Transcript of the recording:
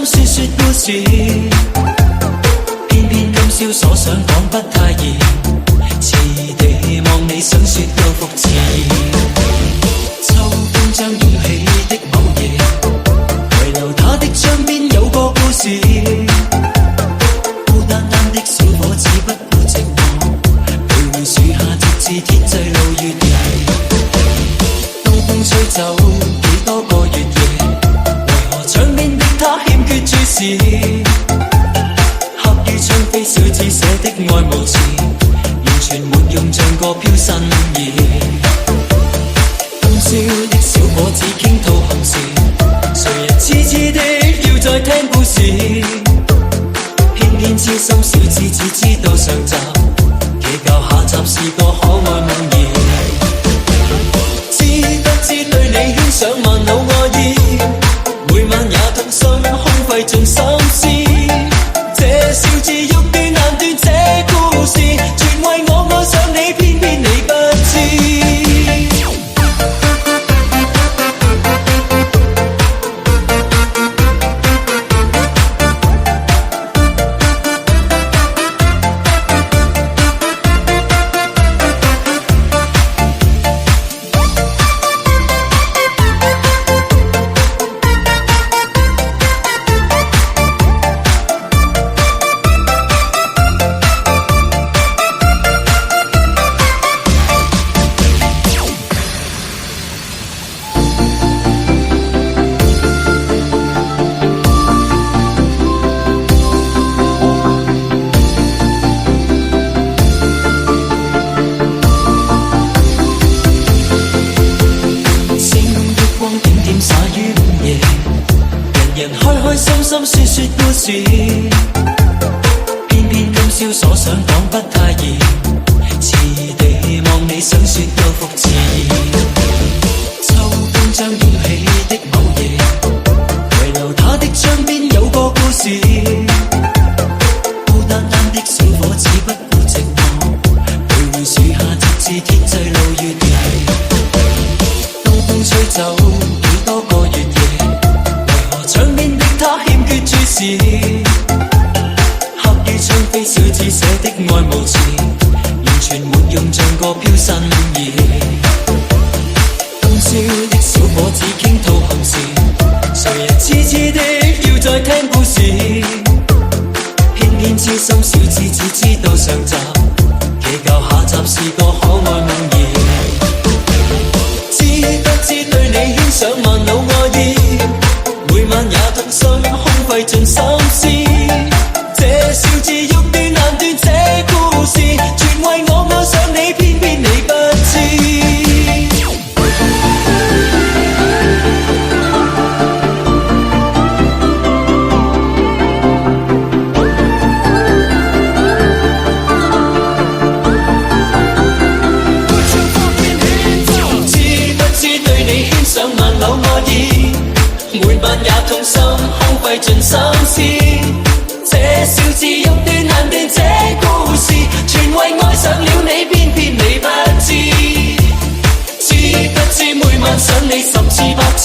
心說說故事，偏偏今宵所想講不太易，遲地望你想說又復遲。秋風將燃起的某夜，遺留他的窗邊有個故事，孤單單的小伙子不顧寂寞，徘徊樹下直至天際路越遠。東風吹走幾多個月夜，為何窗邊的他欠缺注視？刻於窗扉小子寫的愛無詞，完全沒用，像個飄身意。今宵的小伙子傾吐行事，誰人痴痴的要再聽故事？偏偏痴心小子只知道上集，祈求下集是個可愛夢兒。知不知對你牽上萬縷愛意，每晚也痛心空費盡心思。這笑字欲斷難斷這故事，全為我愛上你，偏偏你不知。心說說故事，偏偏今宵所想講不太易，遲地望你想說又復遲。秋風將燃起的某夜，遺留他的窗邊有個故事，孤單單的小伙子不顧寂寞，徘徊樹下直至天際路越遠。東風吹走幾多個月夜，為何窗邊的他欠缺注視？刻於窗扉小子寫的愛無詞，完全沒用，像個飄身意。今宵的小伙子傾吐行事，誰人痴痴的要再聽故事？偏偏痴心小子只知道上集，祈求下集是個可愛夢兒。知不知對你牽上萬縷愛意，每晚也痛心空費盡心思。這笑字欲斷難斷這故事，全為我愛上你，偏偏你不知。知不知對你牽上萬縷愛意，每晚也痛心空費盡心思。這笑字欲斷難斷這故事，全為愛上了你，偏偏你不知。知不知每晚想你十次百次，